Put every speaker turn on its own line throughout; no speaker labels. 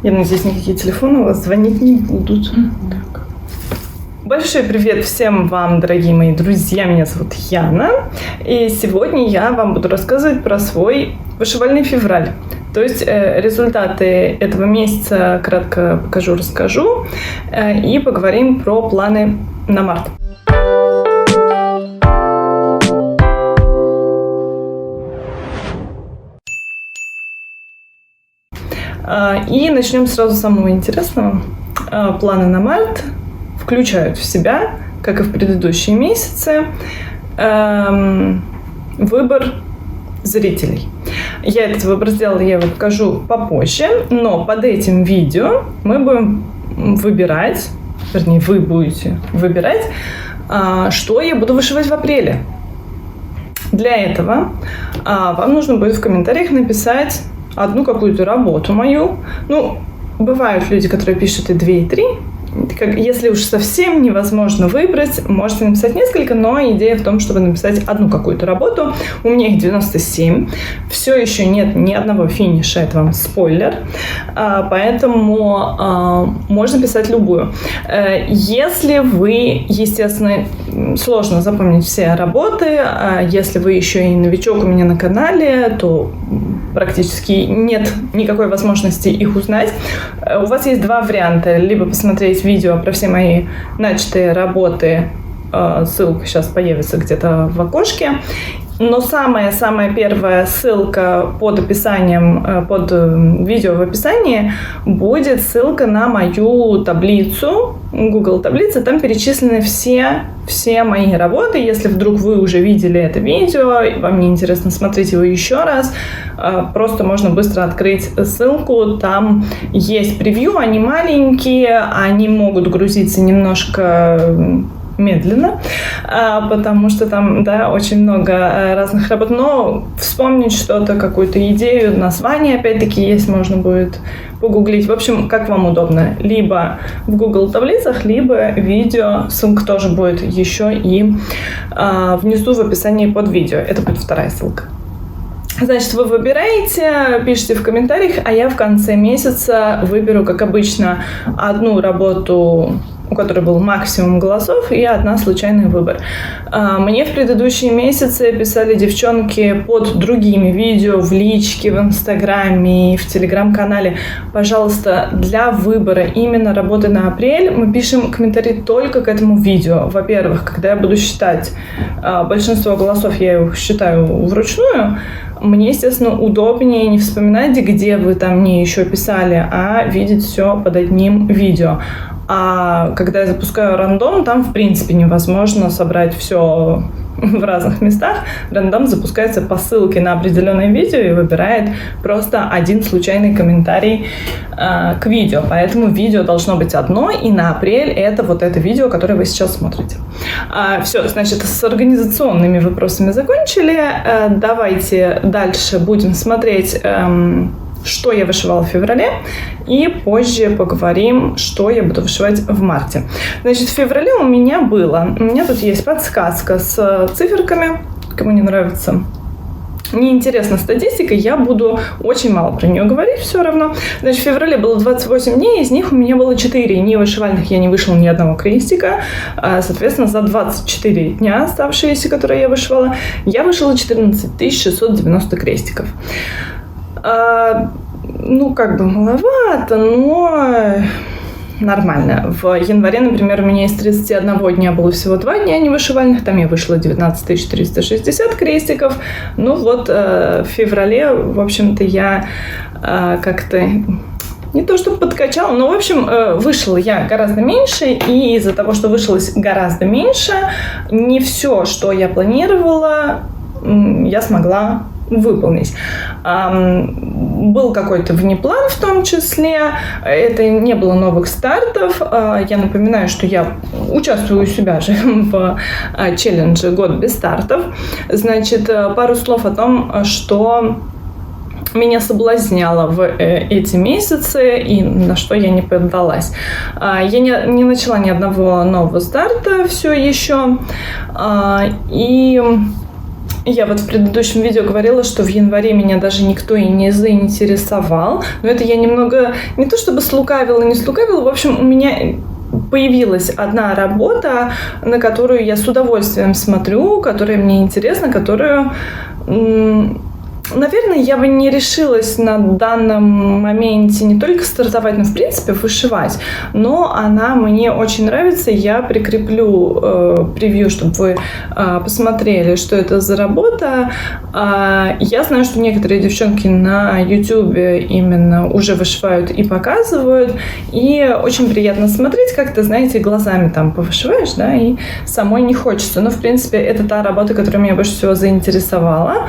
Я надеюсь, никакие телефоны у вас звонить не будут. Так. Большой привет всем вам, дорогие мои друзья. Меня зовут Яна. И сегодня я вам буду рассказывать про свой вышивальный февраль. То есть результаты этого месяца кратко расскажу. И поговорим про планы на март. И начнем сразу с самого интересного. Планы на март включают в себя, как и в предыдущие месяцы, выбор зрителей. Я этот выбор сделала, я его покажу попозже, но под этим видео мы будем выбирать, вернее, вы будете выбирать, что я буду вышивать в апреле. Для этого вам нужно будет в комментариях написать одну какую-то работу мою. Ну, бывают люди, которые пишут и 2, и 3. Если уж совсем невозможно выбрать, можете написать несколько, но идея в том, чтобы написать одну какую-то работу. У меня их 97. Все еще нет ни одного финиша, это вам спойлер. Поэтому можно писать любую. Если вы, естественно, сложно запомнить все работы, если вы еще и новичок у меня на канале, то практически нет никакой возможности их узнать. У вас есть два варианта. Либо посмотреть видео про все мои начатые работы. Ссылка сейчас появится где-то в окошке. Но самая первая ссылка под описанием, под видео в описании будет ссылка на мою таблицу, Google таблица. Там перечислены все мои работы. Если вдруг вы уже видели это видео, и вам не интересно смотреть его еще раз, просто можно быстро открыть ссылку. Там есть превью, они маленькие, они могут грузиться немножко медленно, потому что там, да, очень много разных работ, но вспомнить что-то, какую-то идею, название, опять-таки, есть, можно будет погуглить. В общем, как вам удобно. Либо в Google таблицах, либо видео. Ссылка тоже будет еще и внизу в описании под видео. Это будет вторая ссылка. Значит, вы выбираете, пишите в комментариях, а я в конце месяца выберу, как обычно, одну работу, у которой был максимум голосов, и одна случайный выбор. Мне в предыдущие месяцы писали девчонки под другими видео в личке, в Инстаграме, в Телеграм-канале. Пожалуйста, для выбора именно работы на апрель мы пишем комментарий только к этому видео. Во-первых, когда я буду считать большинство голосов, я их считаю вручную, мне, естественно, удобнее не вспоминать, где вы там мне еще писали, а видеть все под одним видео. А когда я запускаю рандом, там, в принципе, невозможно собрать все в разных местах. Рандом запускается по ссылке на определенное видео и выбирает просто один случайный комментарий к видео. Поэтому видео должно быть одно, и на апрель это вот это видео, которое вы сейчас смотрите. Все, значит, с организационными вопросами закончили. Давайте дальше будем смотреть, что я вышивала в феврале, и позже поговорим, что я буду вышивать в марте. Значит, в феврале у меня тут есть подсказка с циферками, кому не нравится. Неинтересна статистика, я буду очень мало про нее говорить все равно. Значит, в феврале было 28 дней, из них у меня было 4 невышивальных, я не вышила ни одного крестика. Соответственно, за 24 дня оставшиеся, которые я вышивала, я вышила 14 690 крестиков. Ну, как бы маловато, но нормально. В январе, например, у меня из 31 дня было всего 2 дня невышивальных, там я вышла 19 360 крестиков. Ну вот, в феврале, в общем-то, я как-то не то чтобы подкачала, но, в общем, вышла я гораздо меньше, и из-за того, что вышлось гораздо меньше, не все, что я планировала, я смогла выполнить. Был какой-то внеплан в том числе, это не было новых стартов. Я напоминаю, что я участвую у себя же в челлендже «Год без стартов». Значит, пару слов о том, что меня соблазняло в эти месяцы и на что я не поддалась. Я не начала ни одного нового старта все еще. И Я вот в предыдущем видео говорила, что в январе меня даже никто и не заинтересовал. Но это я немного, не то чтобы слукавила, не слукавила, в общем, у меня появилась одна работа, на которую я с удовольствием смотрю, которая мне интересна, которую... Наверное, я бы не решилась на данном моменте не только стартовать, но, в принципе, вышивать. Но она мне очень нравится. Я прикреплю превью, чтобы вы посмотрели, что это за работа. Я знаю, что некоторые девчонки на YouTube именно уже вышивают и показывают. И очень приятно смотреть, как-то, знаете, глазами там повышиваешь, да, и самой не хочется. Но, в принципе, это та работа, которая меня больше всего заинтересовала.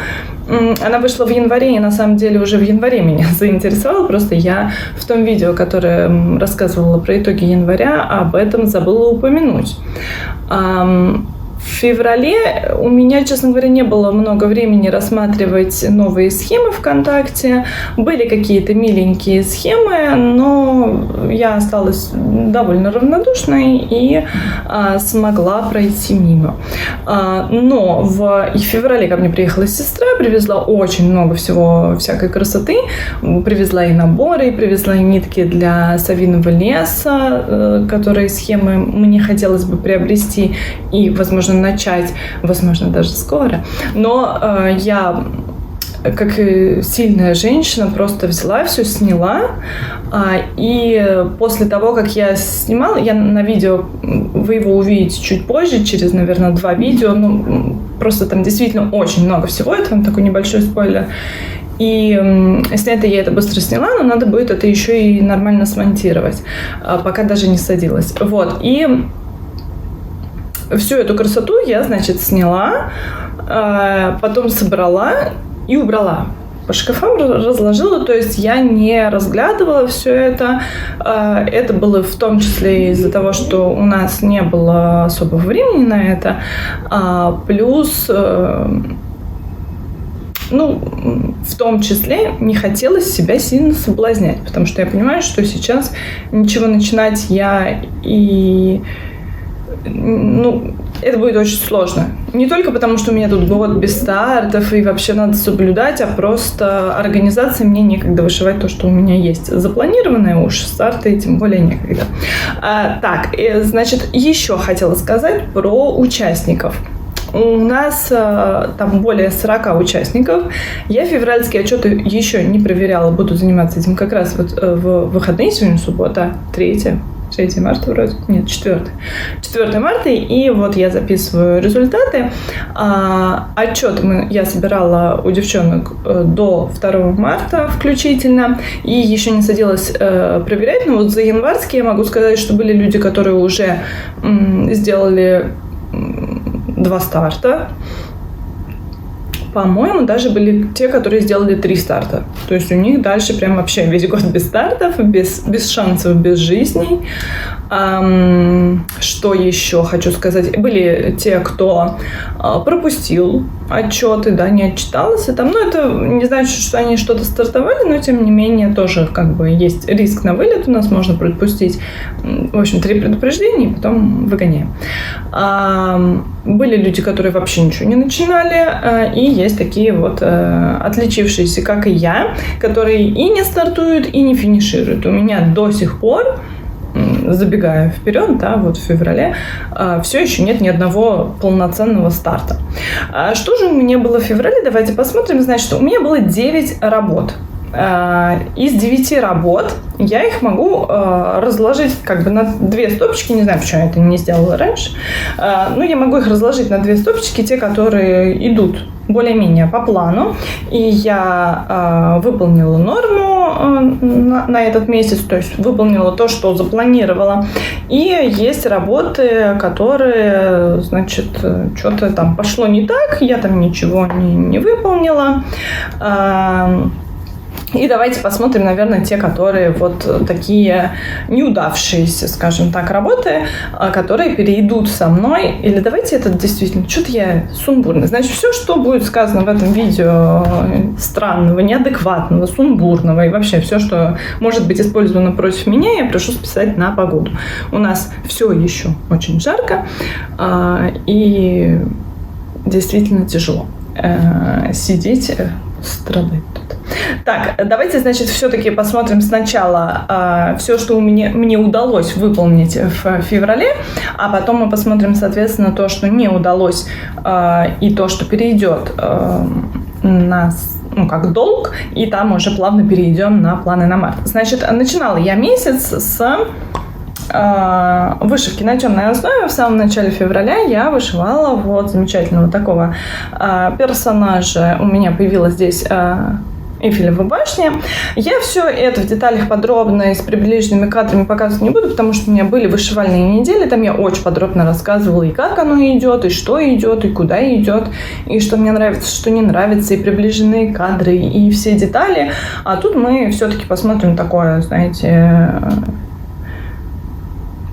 Она вышла в январе, и на самом деле уже в январе меня заинтересовала. Просто я в том видео, которое рассказывала про итоги января, об этом забыла упомянуть. В феврале у меня, честно говоря, не было много времени рассматривать новые схемы ВКонтакте. Были какие-то миленькие схемы, но я осталась довольно равнодушной и смогла пройти мимо. Но в феврале ко мне приехала сестра, привезла очень много всего, всякой красоты. Привезла и наборы, привезла и нитки для совиного леса, которые схемы мне хотелось бы приобрести и, возможно, начать, возможно, даже скоро. Но я, как сильная женщина, просто взяла все, сняла. И после того, как я снимала, я на видео, вы его увидите чуть позже, через, наверное, 2 видео. Ну, просто там действительно очень много всего. Это вам такой небольшой спойлер. И снято я это быстро сняла, но надо будет это еще и нормально смонтировать, пока даже не садилась. Вот. И всю эту красоту я, значит, сняла, потом собрала и убрала. По шкафам разложила, то есть я не разглядывала все это. Это было в том числе из-за того, что у нас не было особого времени на это. Плюс, ну, в том числе не хотелось себя сильно соблазнять, потому что я понимаю, что сейчас ничего начинать я и... Ну, это будет очень сложно. Не только потому, что у меня тут год без стартов и вообще надо соблюдать, а просто организации мне некогда вышивать то, что у меня есть запланированное, уж старты тем более некогда. Так, значит, еще хотела сказать про участников. У нас там более 40 участников. Я февральские отчеты еще не проверяла, буду заниматься этим как раз вот в выходные, сегодня суббота, 3 марта вроде, нет, 4 марта, и вот я записываю результаты. Отчеты я собирала у девчонок до 2 марта включительно, и еще не садилась проверять, но вот за январские я могу сказать, что были люди, которые уже сделали 2 старта. По-моему, даже были те, которые сделали 3 старта. То есть у них дальше прям вообще весь год без стартов, без шансов, без жизней. Что еще хочу сказать? Были те, кто пропустил отчеты, да, не отчитался там. Ну, это не значит, что они что-то стартовали, но, тем не менее, тоже как бы есть риск на вылет. У нас можно пропустить, в общем, 3 предупреждения, и потом выгоняем. Были люди, которые вообще ничего не начинали, и есть такие вот отличившиеся, как и я, которые и не стартуют, и не финишируют. У меня до сих пор, забегая вперед, да, вот в феврале, все еще нет ни одного полноценного старта. Что же у меня было в феврале? Давайте посмотрим. Значит, у меня было 9 работ. Из 9 работ я их могу разложить как бы на 2 стопочки. Не знаю, почему я это не сделала раньше. Но я могу их разложить на 2 стопочки, те, которые идут более-менее по плану. И я выполнила норму на этот месяц, то есть выполнила то, что запланировала. И есть работы, которые, значит, что-то там пошло не так, я там ничего не выполнила. И давайте посмотрим, наверное, те, которые вот такие неудавшиеся, скажем так, работы, которые перейдут со мной. Или давайте это действительно, что-то я сумбурная. Значит, все, что будет сказано в этом видео странного, неадекватного, сумбурного и вообще все, что может быть использовано против меня, я прошу списать на погоду. У нас все еще очень жарко и действительно тяжело. сидеть, страдать тут. Так, давайте, значит, все-таки посмотрим сначала все, что мне удалось выполнить в феврале, а потом мы посмотрим, соответственно, то, что не удалось, и то, что перейдет на, как долг, и там уже плавно перейдем на планы на март. Значит, начинала я месяц с вышивки на темной основе. В самом начале февраля я вышивала вот замечательного такого персонажа. У меня появилась здесь Эйфелева башня. Я все это в деталях подробно и с приближенными кадрами показывать не буду, потому что у меня были вышивальные недели, там я очень подробно рассказывала, и как оно идет, и что идет, и куда идет, и что мне нравится, что не нравится, и приближенные кадры, и все детали. А тут мы все-таки посмотрим такое, знаете,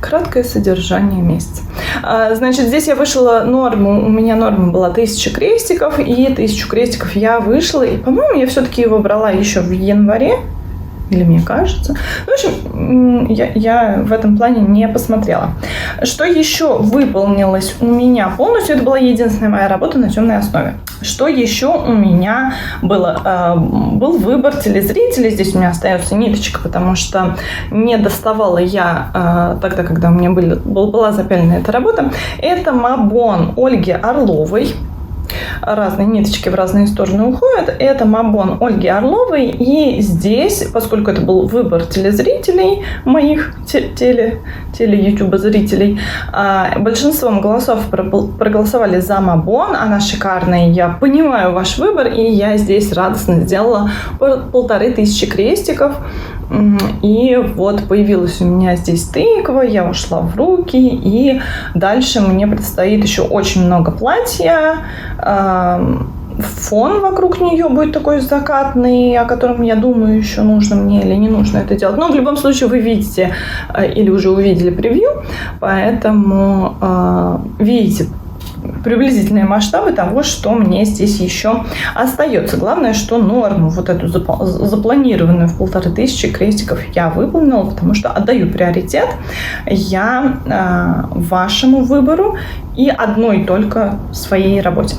краткое содержание месяца. Значит, здесь я вышла норму, у меня норма была 1000 крестиков, и 1000 крестиков я вышла, и, по-моему, я все-таки его брала еще в январе, или мне кажется. В общем, я в этом плане не посмотрела. Что еще выполнилось у меня полностью? Это была единственная моя работа на темной основе. Что еще у меня было? Был выбор телезрителей. Здесь у меня остается ниточка, потому что не доставала я тогда, когда у меня была запялена эта работа. Это Мабон Ольги Орловой. Разные ниточки в разные стороны уходят. Это Мабон Ольги Орловой. И здесь, поскольку это был выбор телезрителей, моих теле-ютуба-зрителей, большинством голосов проголосовали за Мабон. Она шикарная. Я понимаю ваш выбор. И я здесь радостно сделала 1500 крестиков. И вот появилась у меня здесь тыква, я ушла в руки, и дальше мне предстоит еще очень много платья. Фон вокруг нее будет такой закатный, о котором, я думаю, еще нужно мне или не нужно это делать. Но в любом случае вы видите или уже увидели превью, поэтому видите приблизительные масштабы того, что мне здесь еще остается. Главное, что норму вот эту запланированную в 1500 крестиков я выполнила, потому что отдаю приоритет я вашему выбору и одной только своей работе.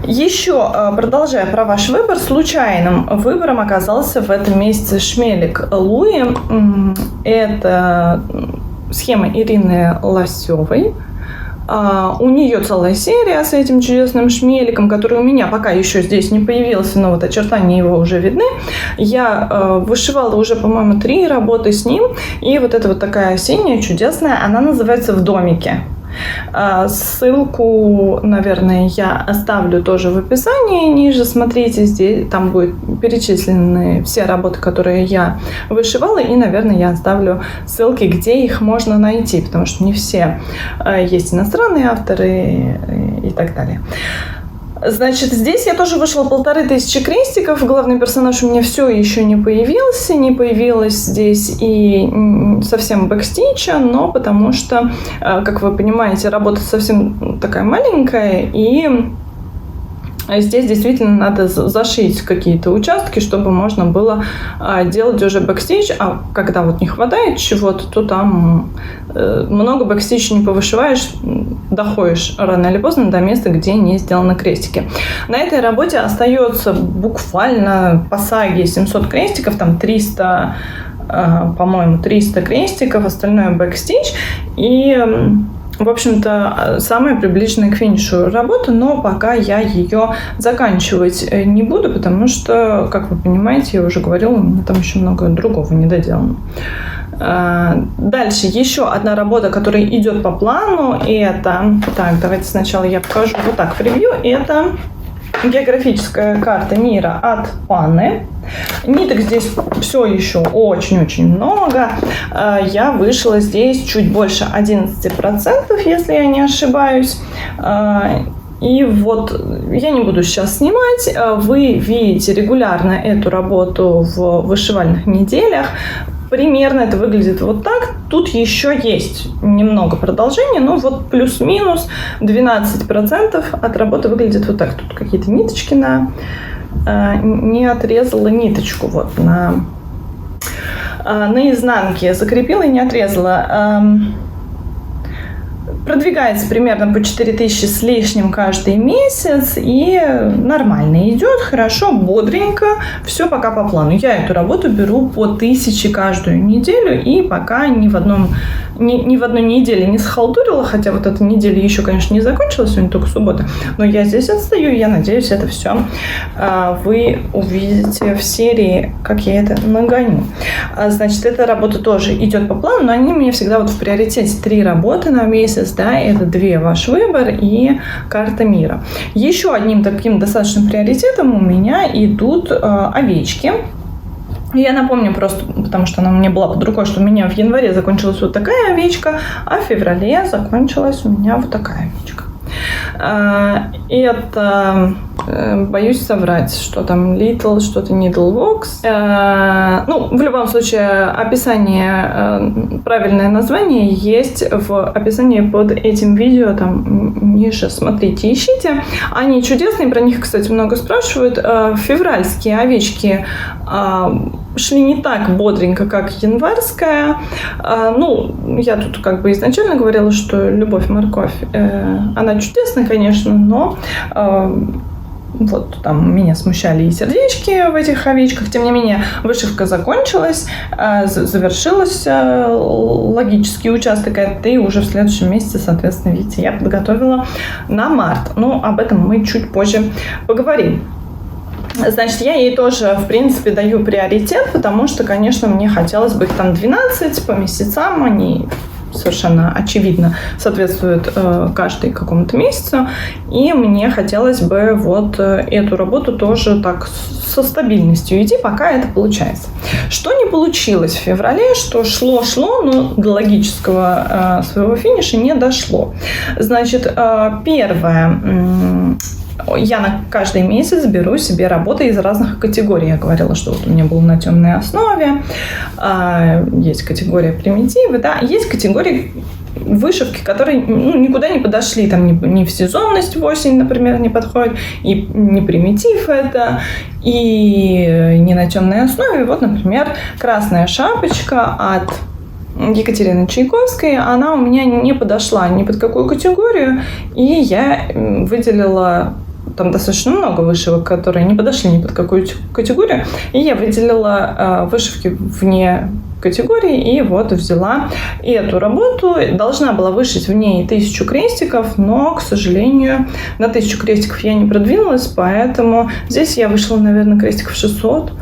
Еще, продолжая про ваш выбор, случайным выбором оказался в этом месяце шмелик Луи. Это схема Ирины Лосевой. У нее целая серия с этим чудесным шмеликом, который у меня пока еще здесь не появился, но вот очертания его уже видны. Я вышивала уже, по-моему, 3 работы с ним. И вот эта вот такая синяя, чудесная, она называется «В домике». Ссылку, наверное, я оставлю тоже в описании ниже. Смотрите, здесь там будут перечислены все работы, которые я вышивала, и, наверное, я оставлю ссылки, где их можно найти, потому что не все есть иностранные авторы и так далее. Значит, здесь я тоже вышла 1500 крестиков. Главный персонаж у меня все еще не появился. Не появилась здесь и совсем бэкстича, но потому что, как вы понимаете, работа совсем такая маленькая, и здесь действительно надо зашить какие-то участки, чтобы можно было делать уже бэкстич, а когда вот не хватает чего-то, то там много бэкстича не повышиваешь, доходишь рано или поздно до места, где не сделаны крестики. На этой работе остается буквально по саге 700 крестиков, там 300, по-моему, 300 крестиков, остальное бэкстич, и в общем-то, самая приближенная к финишу работа, но пока я ее заканчивать не буду, потому что, как вы понимаете, я уже говорила, у меня там еще много другого недоделано. Дальше еще одна работа, которая идет по плану, это... Так, давайте сначала я покажу вот так превью. Это географическая карта мира от Панны. Ниток здесь все еще очень-очень много. Я вышла здесь чуть больше 11%, если я не ошибаюсь. И вот я не буду сейчас снимать. Вы видите регулярно эту работу в вышивальных неделях. Примерно это выглядит вот так. Тут еще есть немного продолжения, но вот плюс-минус 12% от работы выглядит вот так. Тут какие-то ниточки не отрезала ниточку вот на изнанке, закрепила и не отрезала. продвигается примерно по 4000 с лишним каждый месяц, и нормально идет, хорошо, бодренько, все пока по плану. Я эту работу беру по 1000 каждую неделю, и пока ни в одной неделе не схалтурила, хотя вот эта неделя еще, конечно, не закончилась, сегодня только суббота, но я здесь отстаю, и я надеюсь, это все вы увидите в серии, как я это нагоню. Значит, эта работа тоже идет по плану, но они у меня всегда вот в приоритете 3 работы на месяц, да, это 2 ваш выбор и карта мира. Еще одним таким достаточно приоритетом у меня идут овечки. Я напомню просто, потому что она у меня была под рукой, что у меня в январе закончилась вот такая овечка, а в феврале закончилась у меня вот такая овечка. Это, боюсь соврать, что там Little, что-то Needle Vox. Ну, в любом случае, описание, правильное название есть в описании под этим видео, там ниже, смотрите, ищите. Они чудесные, про них, кстати, много спрашивают. Февральские овечки шли не так бодренько, как январская. Ну, я тут как бы изначально говорила, что любовь-морковь, она чудесная, конечно, но вот там меня смущали и сердечки в этих овечках. Тем не менее, вышивка закончилась, завершилась логический участок, и уже в следующем месяце, соответственно, видите, я подготовила на март. Но об этом мы чуть позже поговорим. Значит, я ей тоже, в принципе, даю приоритет, потому что, конечно, мне хотелось бы их там 12 по месяцам, они совершенно очевидно соответствуют каждый какому-то месяцу, и мне хотелось бы вот эту работу тоже так со стабильностью идти, пока это получается. Что не получилось в феврале, что шло, но до логического своего финиша не дошло. Значит, первое... Я на каждый месяц беру себе работы из разных категорий. Я говорила, что вот у меня было на темной основе, есть категория примитивы, да, есть категории вышивки, которые никуда не подошли, там ни в сезонность в осень, например, не подходит, и не примитив это, и не на темной основе. Вот, например, красная шапочка от Екатерины Чайковской, она у меня не подошла ни под какую категорию, и я выделила там достаточно много вышивок, которые не подошли ни под какую категорию, и я выделила вышивки вне категории, и вот взяла эту работу. Должна была вышить в ней 1000 крестиков, но, к сожалению, на 1000 крестиков я не продвинулась, поэтому здесь я вышла, наверное, крестиков 600,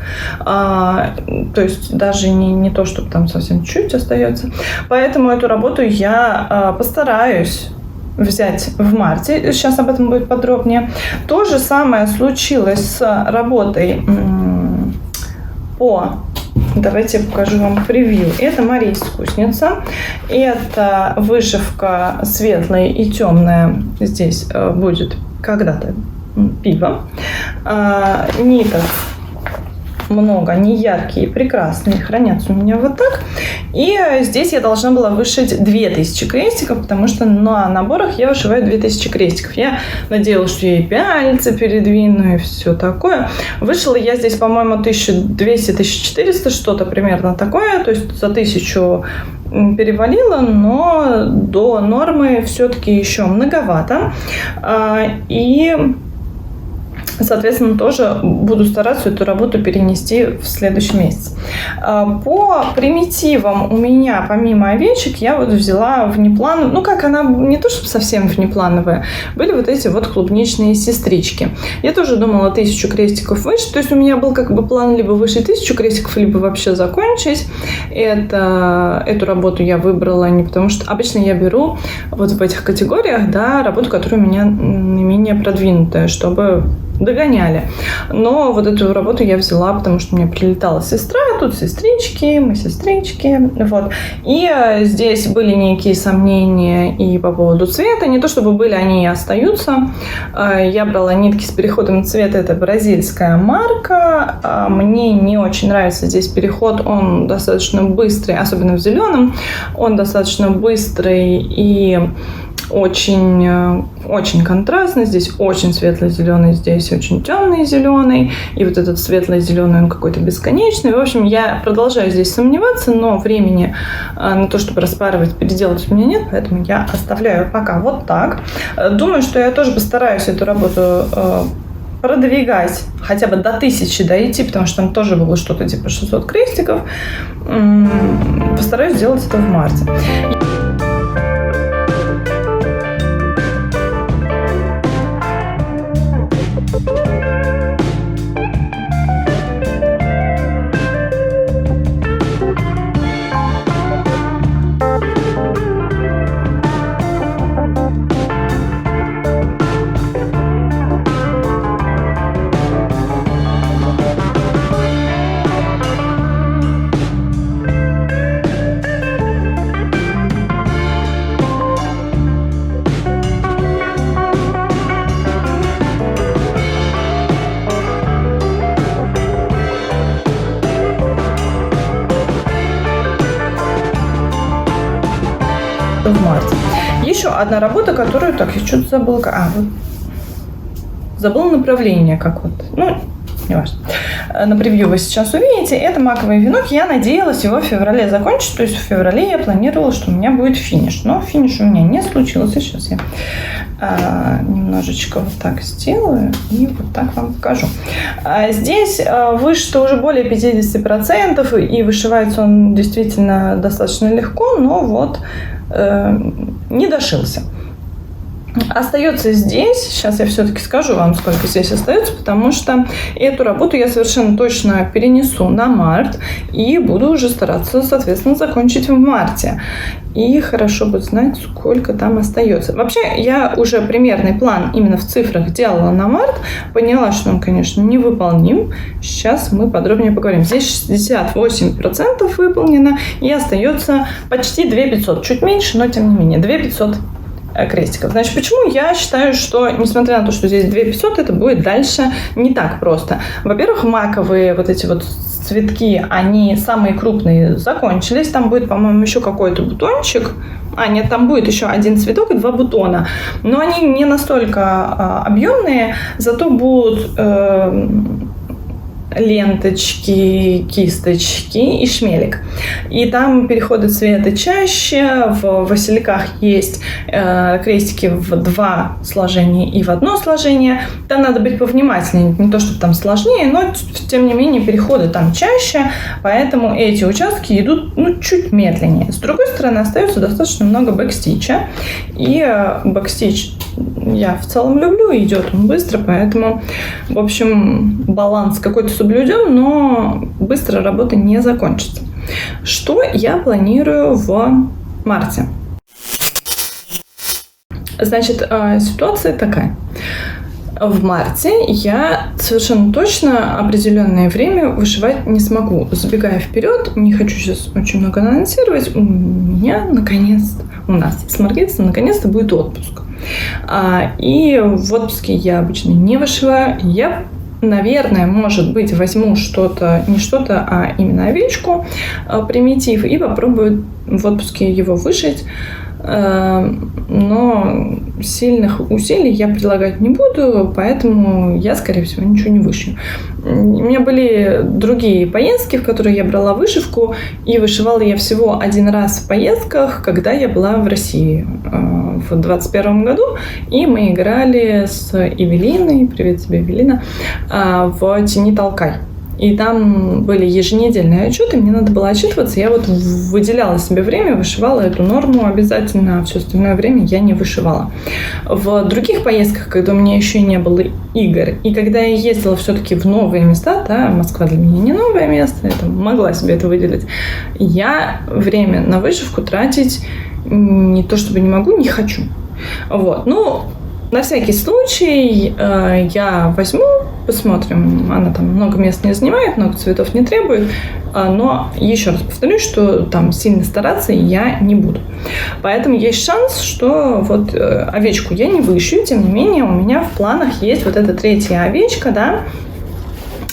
то есть даже не то, чтобы там совсем чуть остается. Поэтому эту работу я постараюсь взять в марте. Сейчас об этом будет подробнее. То же самое случилось с работой Давайте я покажу вам превью. Это Мария Искусница. Это вышивка светлая и темная. Здесь будет когда-то пиво. Ниток много, они яркие, прекрасные, хранятся у меня вот так. И здесь я должна была вышить 2000 крестиков, потому что на наборах я вышиваю 2000 крестиков. Я надеялась, что я и пяльцы передвину, и все такое. Вышила я здесь, по-моему, 1200-1400, что-то примерно такое, то есть за 1000 перевалила, но до нормы все-таки еще многовато. И соответственно, тоже буду стараться эту работу перенести в следующий месяц. По примитивам у меня, помимо овечек, я вот взяла внеплановую, ну как она, не то чтобы совсем внеплановая, были вот эти вот клубничные сестрички. Я тоже думала 1000 крестиков вышить, то есть у меня был как бы план либо вышить 1000 крестиков, либо вообще закончить. Эту работу я выбрала не потому, что обычно я беру вот в этих категориях, да, работу, которая у меня наименее продвинутая, чтобы догоняли. Но вот эту работу я взяла, потому что мне прилетала сестра, тут сестрички, мы сестрички, вот. И здесь были некие сомнения и по поводу цвета, не то чтобы были, они и остаются. Я брала нитки с переходом цвета, это бразильская марка. Мне не очень нравится здесь переход, он достаточно быстрый, особенно в зеленом, он достаточно быстрый и очень контрастный. Здесь очень светлый зеленый, здесь очень темный зеленый. И вот этот светлый зеленый, он какой-то бесконечный. В общем, я продолжаю здесь сомневаться, но времени на то, чтобы распарывать, переделать у меня нет, поэтому я оставляю пока вот так. Думаю, что я тоже постараюсь эту работу продвигать, хотя бы до 1000 дойти, потому что там тоже было что-то типа 600 крестиков. Постараюсь сделать это в марте. В марте. Еще одна работа, которую... Так, я что-то забыла. Вот. Забыла направление как вот. Не важно. На превью вы сейчас увидите. Это маковый венок. Я надеялась его в феврале закончить. То есть в феврале я планировала, что у меня будет финиш. Но финиш у меня не случился. Сейчас я немножечко вот так сделаю и вот так вам покажу. Здесь вышито уже более 50%, и вышивается он действительно достаточно легко, но вот не дошился. Остается здесь, сейчас я все-таки скажу вам, сколько здесь остается, потому что эту работу я совершенно точно перенесу на март и буду уже стараться, соответственно, закончить в марте. И хорошо будет знать, сколько там остается. Вообще, я уже примерный план именно в цифрах делала на март, поняла, что он, конечно, невыполним. Сейчас мы подробнее поговорим. Здесь 68% выполнено, и остается почти 2500, чуть меньше, но тем не менее, 2500 крестиков. Значит, почему я считаю, что, несмотря на то, что здесь 2500, это будет дальше не так просто. Во-первых, маковые вот эти вот цветки, они самые крупные закончились. Там будет, по-моему, еще какой-то бутончик. Нет, там будет еще один цветок и 2 бутона. Но они не настолько объемные, зато будут ленточки, кисточки и шмелик. И там переходы цвета чаще. В васильках есть крестики в 2 сложения и в 1 сложение. Там надо быть повнимательнее. Не то, чтобы там сложнее, но тем не менее переходы там чаще. Поэтому эти участки идут чуть медленнее. С другой стороны, остается достаточно много бэкстича. И бэкстич я в целом люблю, идет он быстро, поэтому, в общем, баланс какой-то соблюден, но быстро работа не закончится. Что я планирую в марте? Значит, ситуация такая. В марте я совершенно точно определенное время вышивать не смогу. Забегая вперед, не хочу сейчас очень много анонсировать, у нас с Маргитицей наконец-то будет отпуск. И в отпуске я обычно не вышиваю. Я, наверное, может быть, возьму а именно овечку, примитив, и попробую в отпуске его вышить. Но сильных усилий я предлагать не буду, поэтому я, скорее всего, ничего не вышью. У меня были другие поездки, в которые я брала вышивку, и вышивала я всего один раз в поездках, когда я была в России в 2021 году, и мы играли с Эвелиной, привет тебе, Эвелина, в «Тяни, толкай». И там были еженедельные отчеты, мне надо было отчитываться. Я вот выделяла себе время, вышивала эту норму обязательно, а все остальное время я не вышивала. В других поездках, когда у меня еще не было игр, и когда я ездила все-таки в новые места, Москва для меня не новое место, я могла себе это выделить, я время на вышивку тратить не то чтобы не могу, не хочу. Вот. На всякий случай я возьму, посмотрим. Она там много мест не занимает, много цветов не требует. Но еще раз повторюсь, что там сильно стараться я не буду. Поэтому есть шанс, что вот овечку я не вышью. Тем не менее, у меня в планах есть вот эта 3-я овечка,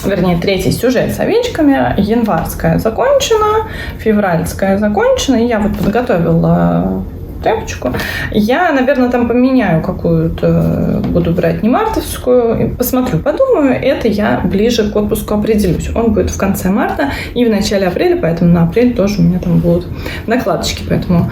вернее, 3-й сюжет с овечками. Январская закончена, февральская закончена. И я вот подготовила тряпочку. Я, наверное, там поменяю какую-то, буду брать не мартовскую, посмотрю, подумаю, это я ближе к отпуску определюсь. Он будет в конце марта и в начале апреля, поэтому на апрель тоже у меня там будут накладочки, поэтому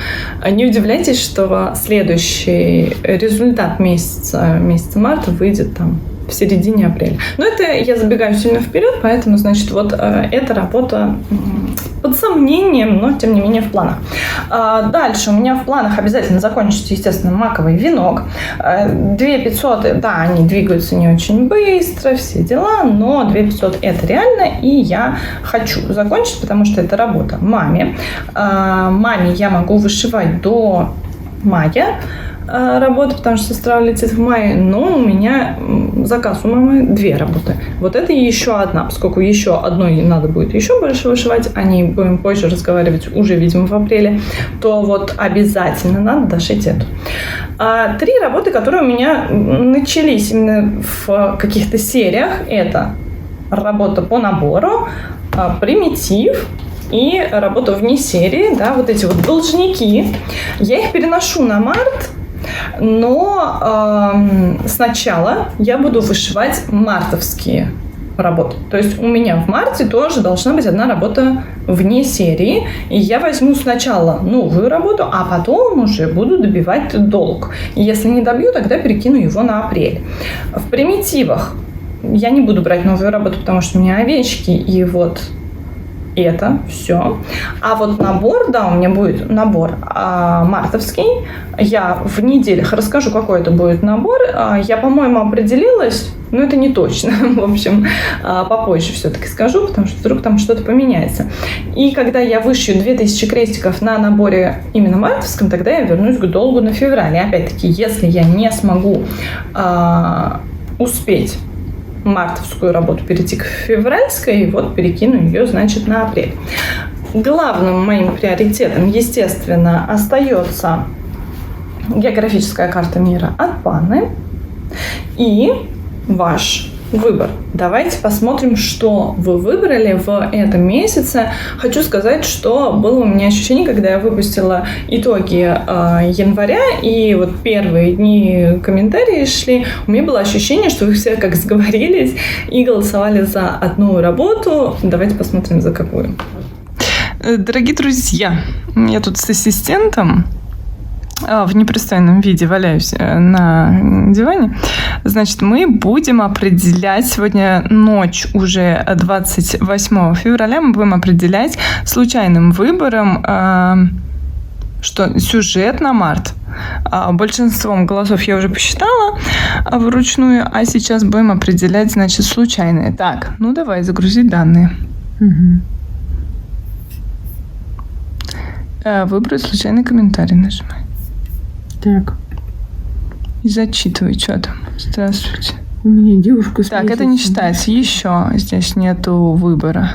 не удивляйтесь, что следующий результат месяца марта выйдет там в середине апреля. Но это я забегаю сильно вперед, поэтому, значит, вот эта работа под сомнением, но, тем не менее, в планах. Дальше у меня в планах обязательно закончить, естественно, маковый венок. 2500, да, они двигаются не очень быстро, все дела, но 2500 это реально, и я хочу закончить, потому что это работа маме. Маме я могу вышивать до мая, работы, потому что сестра летит в мае, но у меня заказ у мамы 2 работы. Вот это еще одна, поскольку еще одной надо будет еще больше вышивать, о ней будем позже разговаривать, уже, видимо, в апреле, то вот обязательно надо дошить эту. 3 работы, которые у меня начались именно в каких-то сериях, это работа по набору, примитив и работа вне серии, да, вот эти вот должники. Я их переношу на март, но сначала я буду вышивать мартовские работы. То есть у меня в марте тоже должна быть одна работа вне серии, и я возьму сначала новую работу, а потом уже буду добивать долг. И если не добью, тогда перекину его на апрель. В примитивах я не буду брать новую работу, потому что у меня овечки, и вот это все. А вот набор, да, у меня будет набор мартовский. Я в неделях расскажу, какой это будет набор. Я, по-моему, определилась, но это не точно. В общем, попозже все-таки скажу, потому что вдруг там что-то поменяется. И когда я вышью 2000 крестиков на наборе именно мартовском, тогда я вернусь к долгу на февраль. И опять-таки, если я не смогу успеть мартовскую работу перейти к февральской, вот перекину ее, значит, на апрель. Главным моим приоритетом, естественно, остается географическая карта мира от Панны и ваш выбор. Давайте посмотрим, что вы выбрали в этом месяце. Хочу сказать, что было у меня ощущение, когда я выпустила итоги января, и вот первые дни комментарии шли, у меня было ощущение, что вы все как сговорились и голосовали за одну работу. Давайте посмотрим, за какую. Дорогие друзья, я тут с ассистентом в непристойном виде валяюсь на диване. Значит, мы будем определять сегодня ночь уже 28 февраля, мы будем определять случайным выбором, что сюжет на март. Большинством голосов я уже посчитала вручную, а сейчас будем определять, значит, случайные. Так, ну давай, загрузить данные. Угу. Выбрать случайный комментарий нажимай. Так. И зачитывай, что там. Здравствуйте.
У меня девушка с
Так, это не считается. Еще здесь нету выбора.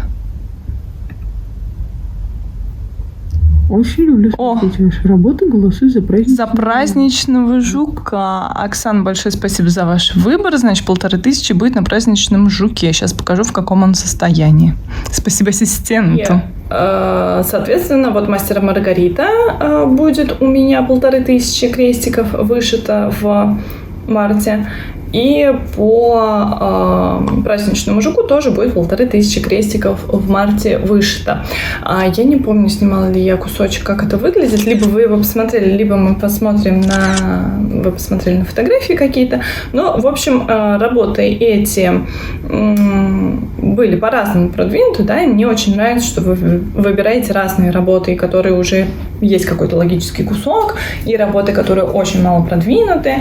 Очень люблю смотреть ваши работы, голосуй за праздничного.
За праздничного жука. Оксан, большое спасибо за ваш выбор. Значит, 1500 будет на праздничном жуке. Сейчас покажу, в каком он состоянии. Спасибо ассистенту. Соответственно, вот мастера Маргарита будет у меня 1500 крестиков вышито в марте. И по праздничному жуку тоже будет 1500 крестиков в марте вышито. Я не помню, снимала ли я кусочек, как это выглядит. Либо вы его посмотрели, либо мы посмотрим вы посмотрели на фотографии какие-то. Но, в общем, работы эти были по-разному продвинуты, да, и мне очень нравится, что вы выбираете разные работы, которые уже есть какой-то логический кусок, и работы, которые очень мало продвинуты,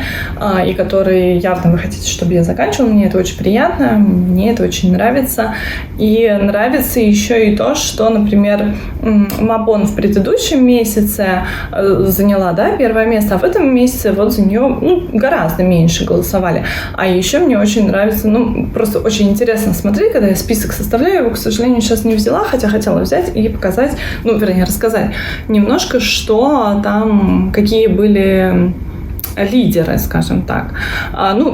и которые явно вы хотите, чтобы я заканчивала. Мне это очень приятно, мне это очень нравится. И нравится еще и то, что, например, Мабон в предыдущем месяце заняла, да, первое место, а в этом месяце вот за нее гораздо меньше голосовали. А еще мне очень нравится, просто очень интересно смотреть, когда я список составляю, его, к сожалению, сейчас не взяла, хотя хотела взять и показать, вернее, рассказать немножко, что там, какие были лидеры, скажем так.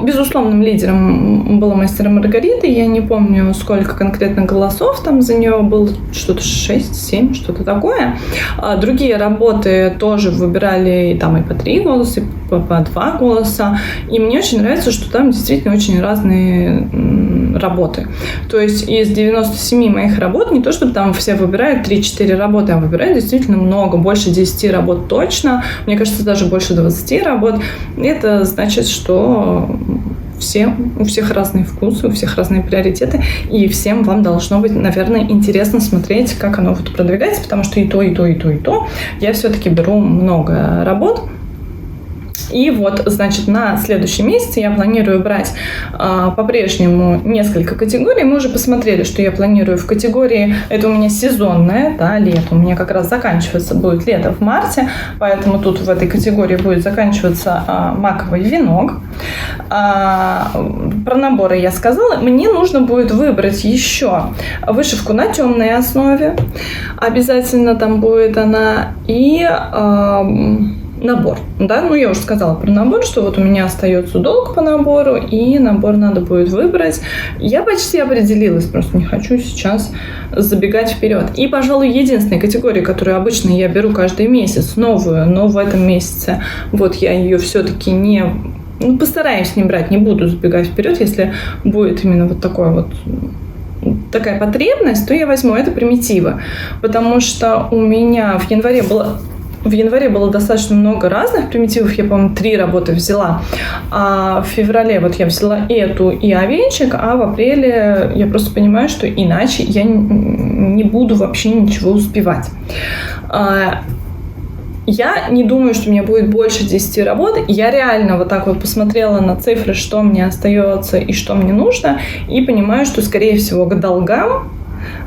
Безусловным лидером была «Мастер и Маргарита». Я не помню, сколько конкретно голосов там за нее было, что-то 6-7, что-то такое. Другие работы тоже выбирали там и по 3 голоса, и по 2 голоса. И мне очень нравится, что там действительно очень разные работы. То есть из 97 моих работ не то, чтобы там все выбирают 3-4 работы, а выбирают действительно много, больше 10 работ точно. Мне кажется, даже больше 20 работ. Это значит, что у всех разные вкусы, у всех разные приоритеты, и всем вам должно быть, наверное, интересно смотреть, как оно вот продвигается, потому что и то, и то, и то, и то. Я все-таки беру много работ. И вот, значит, на следующий месяц я планирую брать по-прежнему несколько категорий. Мы уже посмотрели, что я планирую в категории, это у меня сезонное, да, лето. У меня как раз заканчиваться будет лето в марте, поэтому тут в этой категории будет заканчиваться маковый венок. Про наборы я сказала. Мне нужно будет выбрать еще вышивку на темной основе. Обязательно там будет она и... набор, да, я уже сказала про набор, что вот у меня остается долг по набору, и набор надо будет выбрать. Я почти определилась, просто не хочу сейчас забегать вперед. И, пожалуй, единственная категория, которую обычно я беру каждый месяц, новую, но в этом месяце вот я ее все-таки постараюсь не брать, не буду забегать вперед, если будет именно вот такая потребность, то я возьму это примитивы, потому что у меня в январе было достаточно много разных примитивов. Я, по-моему, 3 работы взяла. А в феврале вот я взяла эту и овечек, а в апреле я просто понимаю, что иначе я не буду вообще ничего успевать. Я не думаю, что у меня будет больше 10 работ. Я реально вот так вот посмотрела на цифры, что мне остается и что мне нужно, и понимаю, что, скорее всего, к долгам,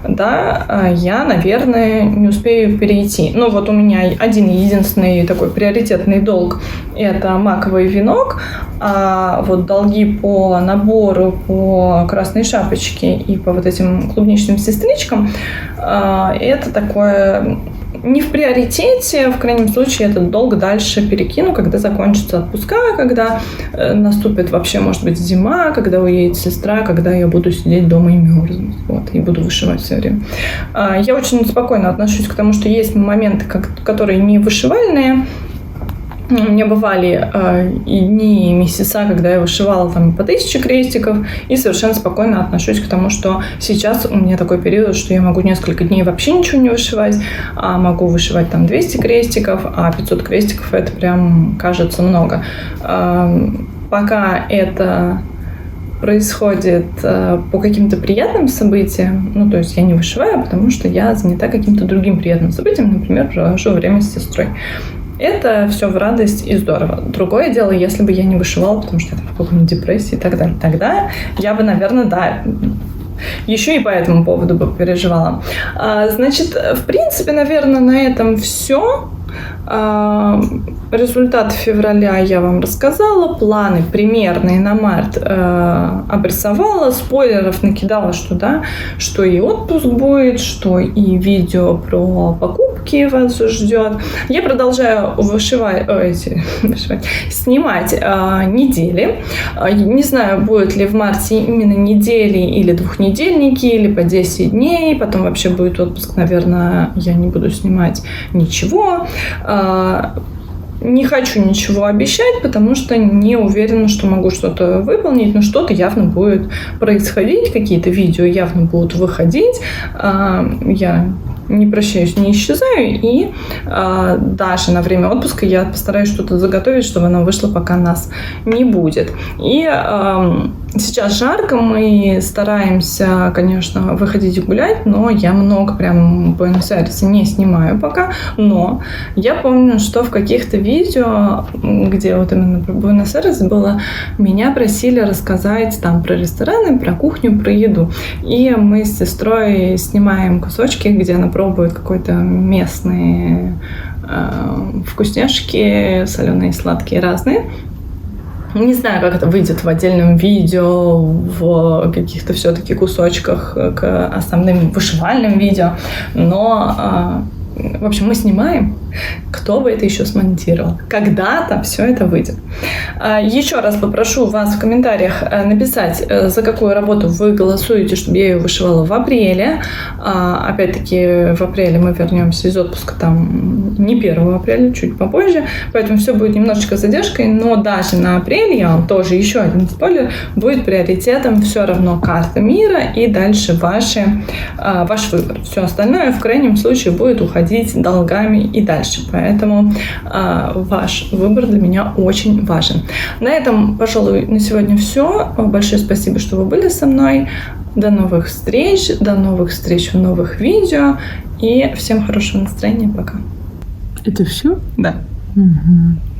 да, я, наверное, не успею перейти. Вот у меня один единственный такой приоритетный долг – это маковый венок, а вот долги по набору, по красной шапочке и по вот этим клубничным сестричкам – это такое... не в приоритете, в крайнем случае этот долг дальше перекину, когда закончатся отпуска, когда наступит вообще, может быть, зима, когда уедет сестра, когда я буду сидеть дома и мерзнуть, и буду вышивать все время. Я очень спокойно отношусь к тому, что есть моменты, которые не вышивальные. У меня бывали и дни, и месяца, когда я вышивала там по 1000 крестиков, и совершенно спокойно отношусь к тому, что сейчас у меня такой период, что я могу несколько дней вообще ничего не вышивать, а могу вышивать там 200 крестиков, а 500 крестиков это прям кажется много. Пока это происходит по каким-то приятным событиям, то есть я не вышиваю, потому что я занята каким-то другим приятным событием, например, провожу время с сестрой. Это все в радость и здорово. Другое дело, если бы я не вышивала, потому что я в какой-нибудь депрессии и так далее, тогда я бы, наверное, еще и по этому поводу бы переживала. Значит, в принципе, наверное, на этом все. Результаты февраля я вам рассказала, планы примерные на март обрисовала, спойлеров накидала, что и отпуск будет, что и видео про покупки вас ждет. Я продолжаю снимать недели. Не знаю, будет ли в марте именно недели или двухнедельники, или по 10 дней, потом вообще будет отпуск, наверное, я не буду снимать ничего. Не хочу ничего обещать, потому что не уверена, что могу что-то выполнить, но что-то явно будет происходить, какие-то видео явно будут выходить. Я не прощаюсь, не исчезаю, и даже на время отпуска я постараюсь что-то заготовить, чтобы оно вышло, пока нас не будет. И сейчас жарко, мы стараемся, конечно, выходить гулять, но я много прям в Буэнос-Айресе не снимаю пока, но я помню, что в каких-то видео, где вот именно про Буэнос-Айрес было, меня просили рассказать там про рестораны, про кухню, про еду. И мы с сестрой снимаем кусочки, где она пробует какой-то местные вкусняшки, соленые, сладкие, разные. Не знаю, как это выйдет в отдельном видео, в каких-то все-таки кусочках к основным вышивальным видео, но, в общем, мы снимаем. Кто бы это еще смонтировал? Когда-то все это выйдет. Еще раз попрошу вас в комментариях написать, за какую работу вы голосуете, чтобы я ее вышивала в апреле. Опять-таки, в апреле мы вернемся из отпуска, там не 1 апреля, чуть попозже, поэтому все будет немножечко с задержкой, но даже на апрель, я вам тоже еще один спойлер, будет приоритетом все равно карта мира и дальше ваш выбор. Все остальное в крайнем случае будет уходить долгами и дальше, поэтому ваш выбор для меня очень важен. На этом, пожалуй, на сегодня все. Большое спасибо, что вы были со мной. До новых встреч в новых видео. И всем хорошего настроения. Пока.
Это все?
Да.
Угу.